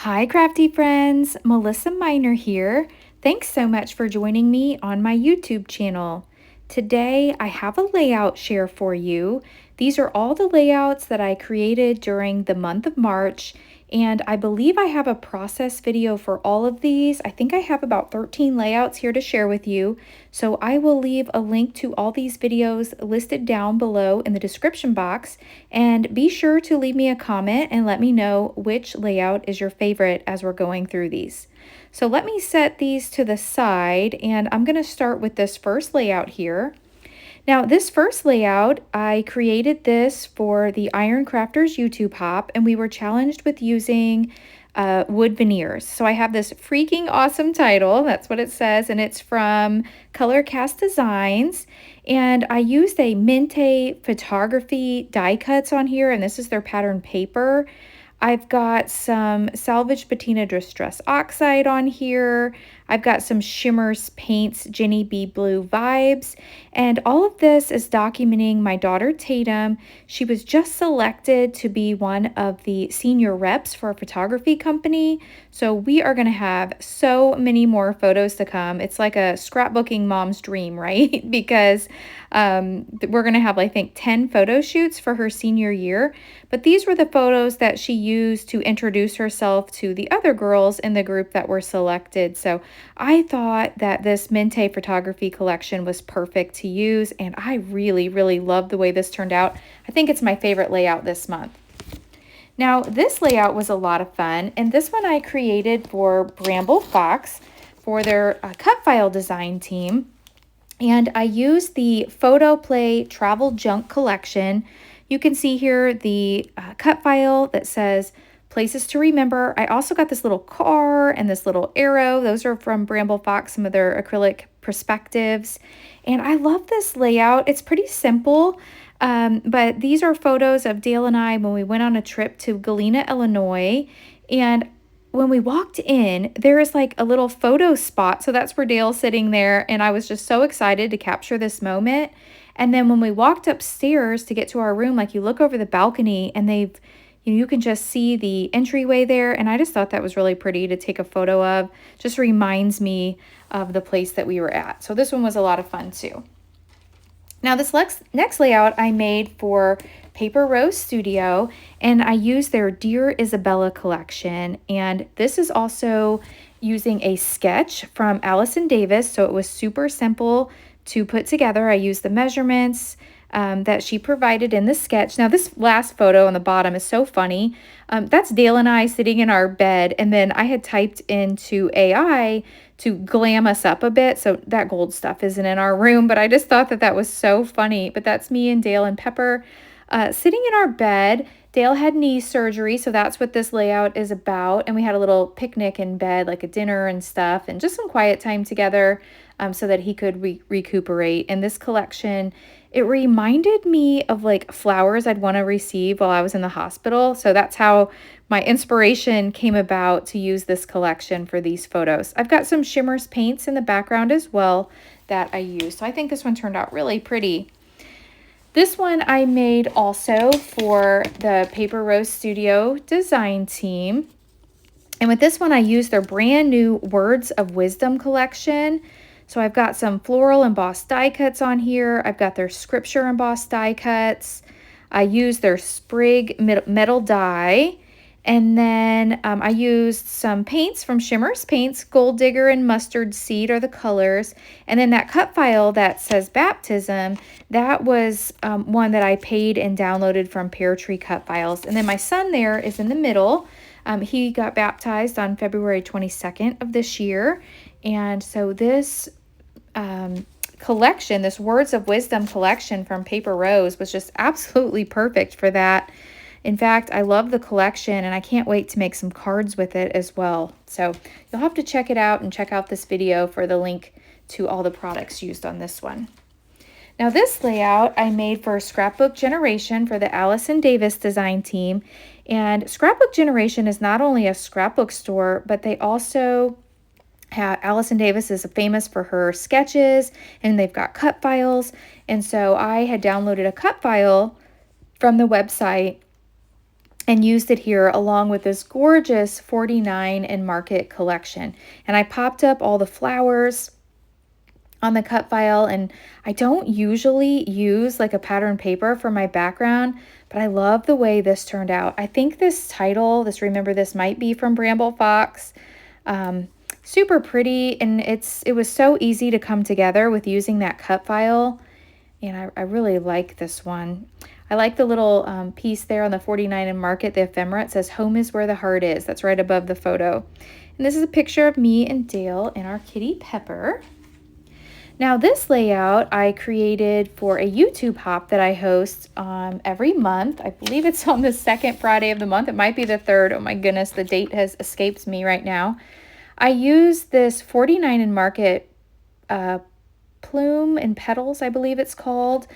Hi, crafty friends. Melissa Minor here. Thanks so much for joining me on my YouTube channel. Today, I have a layout share for you. These are all the layouts that I created during the month of March, and I believe I have a process video for all of these. I think I have about 13 layouts here to share with you, so I will leave a link to all these videos listed down below in the description box, and be sure to leave me a comment and let me know which layout is your favorite as we're going through these. So let me set these to the side, and I'm going to start with this first layout here. Now, this first layout, I created this for the Iron Crafters YouTube hop, and we were challenged with using wood veneers. So I have this freaking awesome title, that's what it says, and it's from Color Kitz Designs. And I used a Minte photography die cuts on here, and this is their pattern paper. I've got some salvage patina distress oxide on here. I've got some Shimmers Paints Jenny B Blue vibes. And all of this is documenting my daughter Tatum. She was just selected to be one of the senior reps for a photography company. So we are going to have so many more photos to come. It's like a scrapbooking mom's dream, right? Because we're going to have, I think, 10 photo shoots for her senior year. But these were the photos that she used to introduce herself to the other girls in the group that were selected. So I thought that this Minte photography collection was perfect to use, and I really, really love the way this turned out. I think it's my favorite layout this month. Now, this layout was a lot of fun, and this one I created for Bramble Fox for their cut file design team. And I used the Photo Play Travel Junk collection. You can see here the cut file that says places to remember. I also got this little car and this little arrow. Those are from Bramble Fox, some of their acrylic perspectives. And I love this layout. It's pretty simple, but these are photos of Dale and I when we went on a trip to Galena, Illinois. And when we walked in, there is like a little photo spot. So that's where Dale's sitting there. And I was just so excited to capture this moment. And then when we walked upstairs to get to our room, like you look over the balcony and you can just see the entryway there. And I just thought that was really pretty to take a photo of. Just reminds me of the place that we were at. So this one was a lot of fun too. Now this next layout I made for Paper Rose Studio, and I used their Dear Isabella collection, and this is also using a sketch from Allison Davis, so it was super simple to put together. I used the measurements that she provided in the sketch. Now this last photo on the bottom is so funny. That's Dale and I sitting in our bed, and then I had typed into AI to glam us up a bit, so that gold stuff isn't in our room, but I just thought that that was so funny. But that's me and Dale and Pepper sitting in our bed. Dale had knee surgery, so that's what this layout is about. And we had a little picnic in bed, like a dinner and stuff, and just some quiet time together so that he could recuperate. And this collection, it reminded me of like flowers I'd want to receive while I was in the hospital. So that's how my inspiration came about to use this collection for these photos. I've got some Shimmers paints in the background as well that I used. So I think this one turned out really pretty. This one I made also for the Paper Rose Studio design team. And with this one, I used their brand new Words of Wisdom collection. So I've got some floral embossed die cuts on here. I've got their scripture embossed die cuts. I used their sprig metal die. And then I used some paints from Shimmerz Paints, Gold Digger and Mustard Seed are the colors. And then that cut file that says Baptism, that was one that I paid and downloaded from Pear Tree Cut Files. And then my son there is in the middle. He got baptized on February 22nd of this year. And so this collection, this Words of Wisdom collection from Paper Rose was just absolutely perfect for that. In fact, I love the collection and I can't wait to make some cards with it as well. So you'll have to check it out and check out this video for the link to all the products used on this one. Now this layout I made for Scrapbook Generation for the Allison Davis design team. And Scrapbook Generation is not only a scrapbook store, but they also Allison Davis is famous for her sketches, and they've got cut files. And so I had downloaded a cut file from the website and used it here along with this gorgeous 49 and Market collection. And I popped up all the flowers on the cut file, and I don't usually use like a pattern paper for my background, but I love the way this turned out. I think this title, this Remember This, might be from Bramble Fox. Super pretty, and it was so easy to come together with using that cut file, and I really like this one. I like the little piece there on the 49 and Market, the ephemera. It says, "Home is where the heart is." That's right above the photo. And this is a picture of me and Dale and our kitty Pepper. Now this layout I created for a YouTube hop that I host every month. I believe it's on the second Friday of the month. It might be the third. Oh my goodness, the date has escaped me right now. I use this 49 and Market Plume and Petals, I believe it's called.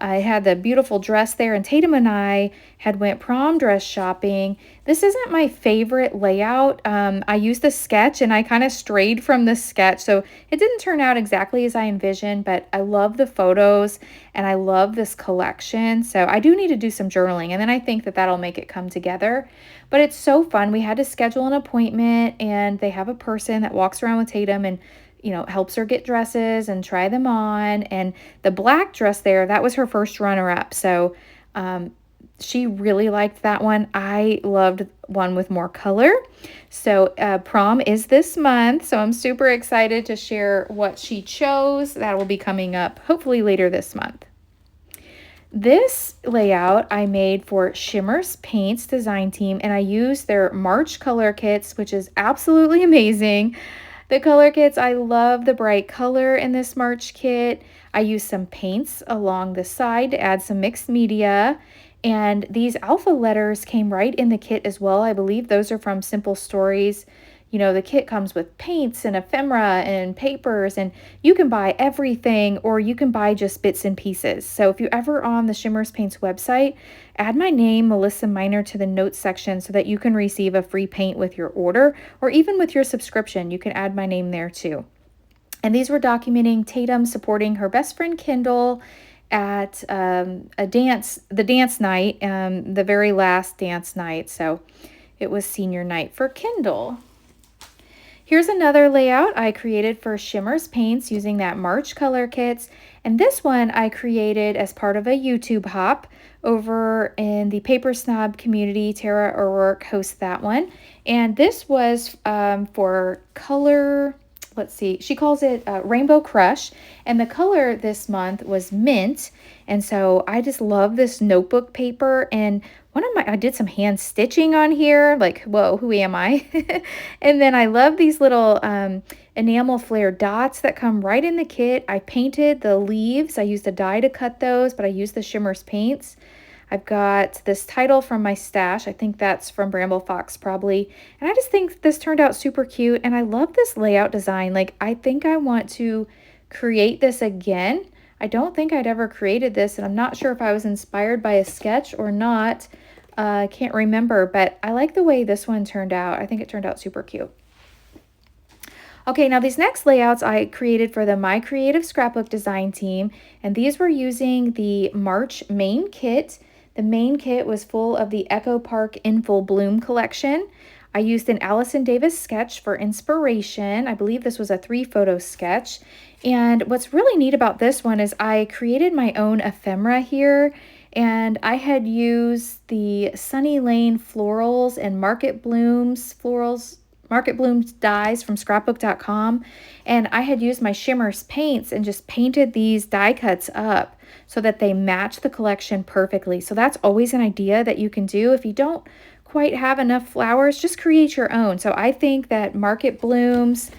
I had the beautiful dress there, and Tatum and I had went prom dress shopping. This isn't my favorite layout. I used the sketch, and I kind of strayed from the sketch, so it didn't turn out exactly as I envisioned, but I love the photos, and I love this collection, so I do need to do some journaling, and then I think that that'll make it come together. But it's so fun. We had to schedule an appointment, and they have a person that walks around with Tatum and helps her get dresses and try them on. And the black dress there, that was her first runner-up. So she really liked that one. I loved one with more color. So prom is this month. So I'm super excited to share what she chose. That will be coming up hopefully later this month. This layout I made for Shimmers Paints design team, and I used their March color kits, which is absolutely amazing. The color kits, I love the bright color in this March kit. I used some paints along the side to add some mixed media. And these alpha letters came right in the kit as well. I believe those are from Simple Stories. The kit comes with paints and ephemera and papers, and you can buy everything or you can buy just bits and pieces. So if you're ever on the Shimmers Paints website, add my name, Melissa Minor, to the notes section so that you can receive a free paint with your order, or even with your subscription, you can add my name there too. And these were documenting Tatum supporting her best friend Kendall at the dance night, the very last dance night. So it was senior night for Kendall. Here's another layout I created for Shimmers Paints using that March color kits. And this one I created as part of a YouTube hop over in the Paper Snob community. Tara O'Rourke hosts that one. And this was for color, let's see, she calls it Rainbow Crush. And the color this month was mint. And so I just love this notebook paper. And I did some hand stitching on here, like, whoa, who am I? And then I love these little enamel flare dots that come right in the kit. I painted the leaves. I used a die to cut those, but I used the Shimmers paints. I've got this title from my stash. I think that's from Bramble Fox probably. And I just think this turned out super cute. And I love this layout design. Like, I think I want to create this again. I don't think I'd ever created this, and I'm not sure if I was inspired by a sketch or not. I can't remember, but I like the way this one turned out. I think it turned out super cute. Okay, now these next layouts I created for the My Creative Scrapbook design team, and these were using the March main kit. The main kit was full of the Echo Park In Full Bloom collection. I used an Allison Davis sketch for inspiration. I believe this was a 3-photo sketch. And what's really neat about this one is I created my own ephemera here, and I had used the Sunny Lane florals and Market Blooms dies from scrapbook.com, and I had used my Shimmers paints and just painted these die cuts up so that they match the collection perfectly. So that's always an idea that you can do. If you don't quite have enough flowers, just create your own. So I think that Market Blooms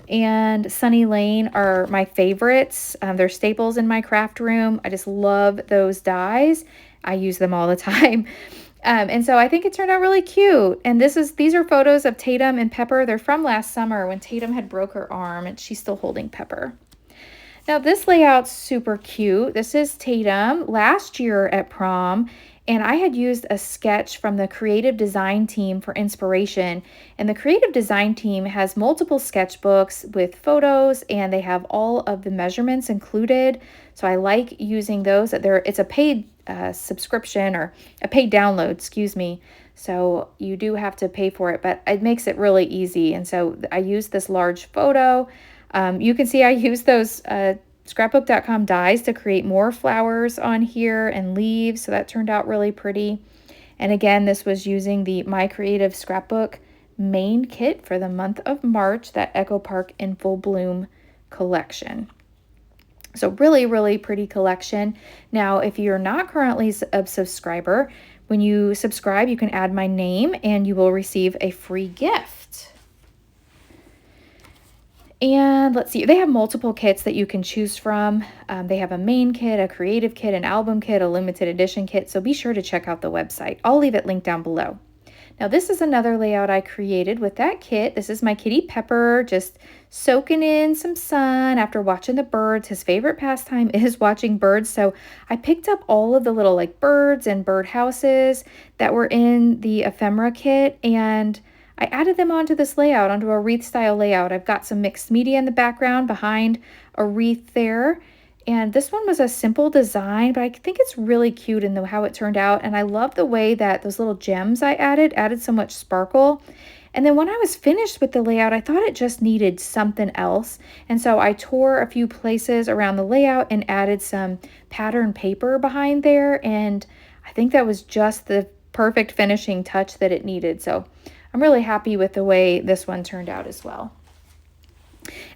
and Sunny Lane are my favorites. They're staples in my craft room. I just love those dies. I use them all the time. And so I think it turned out really cute. And these are photos of Tatum and Pepper. They're from last summer when Tatum had broke her arm and she's still holding Pepper. Now this layout's super cute. This is Tatum last year at prom. And I had used a sketch from the creative design team for inspiration. And the creative design team has multiple sketchbooks with photos, and they have all of the measurements included. So I like using those. It's a paid subscription or a paid download, excuse me. So you do have to pay for it, but it makes it really easy. And so I use this large photo. You can see I use those scrapbook.com dies to create more flowers on here and leaves. So that turned out really pretty. And again, this was using the My Creative Scrapbook main kit for the month of March, that Echo Park in Full Bloom collection. So really, really pretty collection. Now, if you're not currently a subscriber, when you subscribe, you can add my name and you will receive a free gift. And let's see, they have multiple kits that you can choose from. They have a main kit, a creative kit, an album kit, a limited edition kit. So be sure to check out the website. I'll leave it linked down below. Now this is another layout I created with that kit. This is my kitty Pepper just soaking in some sun after watching the birds. His favorite pastime is watching birds. So I picked up all of the little like birds and bird houses that were in the ephemera kit, and I added them onto this layout, onto a wreath style layout. I've got some mixed media in the background behind a wreath there. And this one was a simple design, but I think it's really cute in how it turned out. And I love the way that those little gems I added so much sparkle. And then when I was finished with the layout, I thought it just needed something else. And so I tore a few places around the layout and added some pattern paper behind there. And I think that was just the perfect finishing touch that it needed. So I'm really happy with the way this one turned out as well.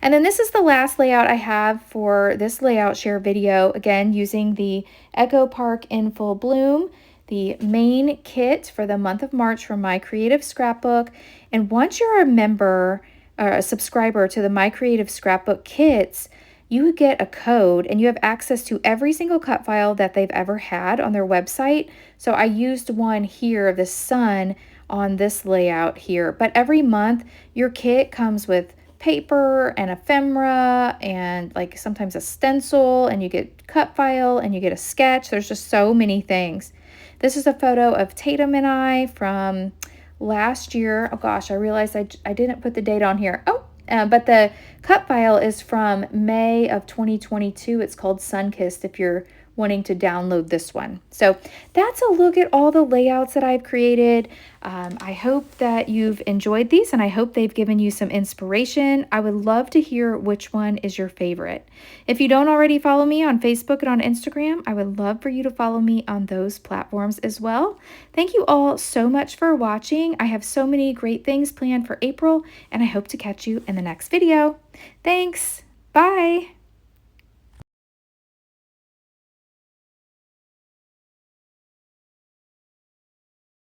And then this is the last layout I have for this layout share video, again using the Echo Park in Full Bloom, the main kit for the month of March from My Creative Scrapbook. And once you're a member or a subscriber to the My Creative Scrapbook kits, you get a code and you have access to every single cut file that they've ever had on their website. So I used one here of the sun on this layout here, but every month your kit comes with paper and ephemera and like sometimes a stencil, and you get cut file and you get a sketch. There's just so many things. This is a photo of Tatum and I from last year. Oh gosh, I realized I didn't put the date on here. But the cut file is from May of 2022. It's called Sunkissed if you're wanting to download this one. So that's a look at all the layouts that I've created. I hope that you've enjoyed these, and I hope they've given you some inspiration. I would love to hear which one is your favorite. If you don't already follow me on Facebook and on Instagram, I would love for you to follow me on those platforms as well. Thank you all so much for watching. I have so many great things planned for April, and I hope to catch you in the next video. Thanks. Bye.